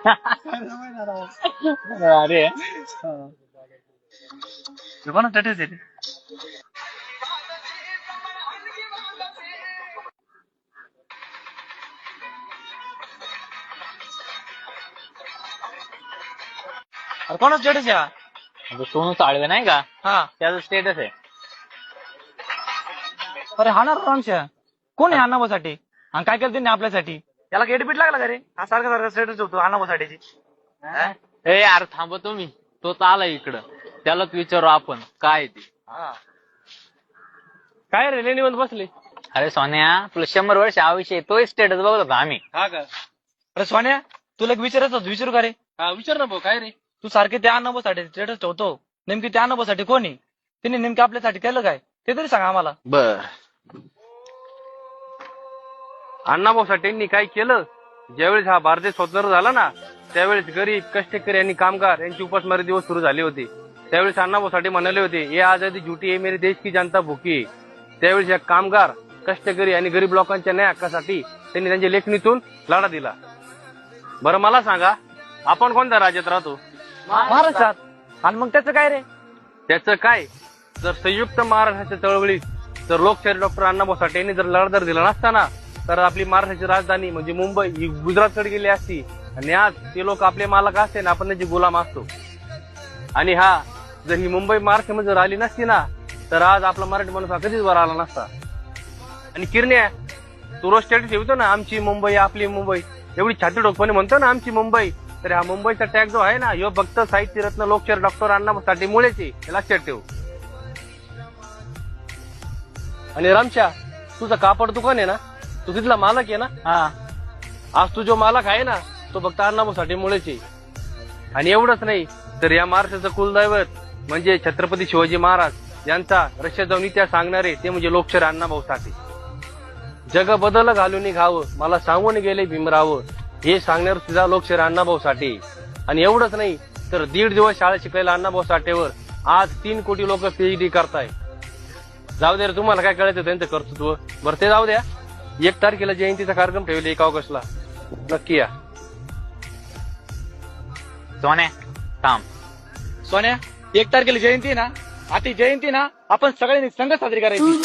अरे कोणा स्टेटस आहे? कोणा स्टेटस आहे? सोनू साळवे नाही का, हा. त्याचं स्टेटस आहे. अरे हा ना रामशा, कोण आहे अण्णाभाऊसाठी आणि काय केलं त्यांनी आपल्यासाठी? त्याला गेटबीट लागला का रे? हा सारखा सारखा स्टेटस होतो अण्णाभाऊसाठीची. ए यार थांब तुम्ही, तोच आला इकडं, त्यालाच विचारू आपण काय ते. काय रे लेणी बंद बसले? अरे सोन्या, तुला 100 वर्ष आयुष्य तोच स्टेटस बघत होता आम्ही. हा का? अरे सोन्या, तुला एक विचारायचं होतं, विचारू का रे? हा विचार ना भाऊ, काय रे? तू सारखे त्या अण्णाभाऊसाठी स्टेटस ठेवतो, नेमकी त्या अण्णाभाऊसाठी कोण आहे? त्यांनी नेमकी आपल्यासाठी केलं काय ते तरी सांगा आम्हाला. बर, अण्णाभाऊ साठेंनी काय केलं? ज्यावेळेस हा भारत देश स्वतंत्र झाला ना, त्यावेळेस गरीब कष्टकरी आणि कामगार यांची उपासमारी दिवस सुरू झाले होते. त्यावेळेस अण्णाभाऊ साठे म्हणाले होते, ये आजादी झुटी है मेरे देश की जनता भुकी. त्यावेळेस या कामगार कष्टकरी आणि गरीब लोकांच्या न्याय हक्कासाठी त्यांनी त्यांच्या लेखणीतून लढा दिला. बरं मला सांगा, आपण कोणत्या राज्यात राहतो? महाराष्ट्रात. आणि मग त्याचं काय रे? त्याचं काय, जर संयुक्त महाराष्ट्राच्या चळवळीत जर लोकशाहीर डॉक्टर अण्णाभाऊ साठे यांनी जर लढा जर दिला नसता ना, तर आपली महाराष्ट्राची राजधानी म्हणजे मुंबई ही गुजरातकडे गेली असती आणि आज ते लोक आपले मालक असते ना, आपण त्यांचे गुलाम असतो. आणि हा जर ही मुंबई महाराष्ट्रामध्ये जर आली नसती ना, तर आज आपला मराठी माणूस हा कधीच वर आला नसता. आणि किरण्या, तू रोज स्टेटस ठेवतो ना, आमची मुंबई आपली मुंबई, एवढी छाती ठोकपणे म्हणतो ना आमची मुंबई, तर हा मुंबईचा टॅग जो आहे ना, ह्यो फक्त साहित्य रत्न लोकशाहीर डॉक्टर अण्णाभाऊ साठे मुळेचे, हे लक्षात ठेव. आणि रामशा, तुझं कापड दुकान आहे ना, तू तिथला मालक आहे ना? हा. आज तू जो मालक आहे ना, तो फक्त अण्णाभाऊ साठे मुळेचे. आणि एवढंच नाही, तर या महाराष्ट्राचं कुलदैवत म्हणजे छत्रपती शिवाजी महाराज यांचा रशियात जाऊन इतिहास सांगणारे ते म्हणजे लोकशाहीर अण्णाभाऊ साठे. जग बदल घालून घावं, मला सांगून गेले भीमराव, हे सांगणार सुद्धा लोकशाहीर अण्णाभाऊ साठे. आणि एवढंच नाही, तर 1.5 दिवस शाळा शिकायला अण्णाभाऊ साठेवर आज 3 कोटी लोक PhD करताय. जाऊ दे रे, तुम्हाला काय कळायचं त्यांचं कर्तृत्व. बरं ते जाऊ द्या, 1 तारखेला जयंतीचा कार्यक्रम ठेवले 1 ऑगस्टला, नक्की या. सोन्या थांब. सोन्या, 1 तारखेला जयंती ना, आता जयंती ना आपण सगळ्यांनी संघ साजरी करायची.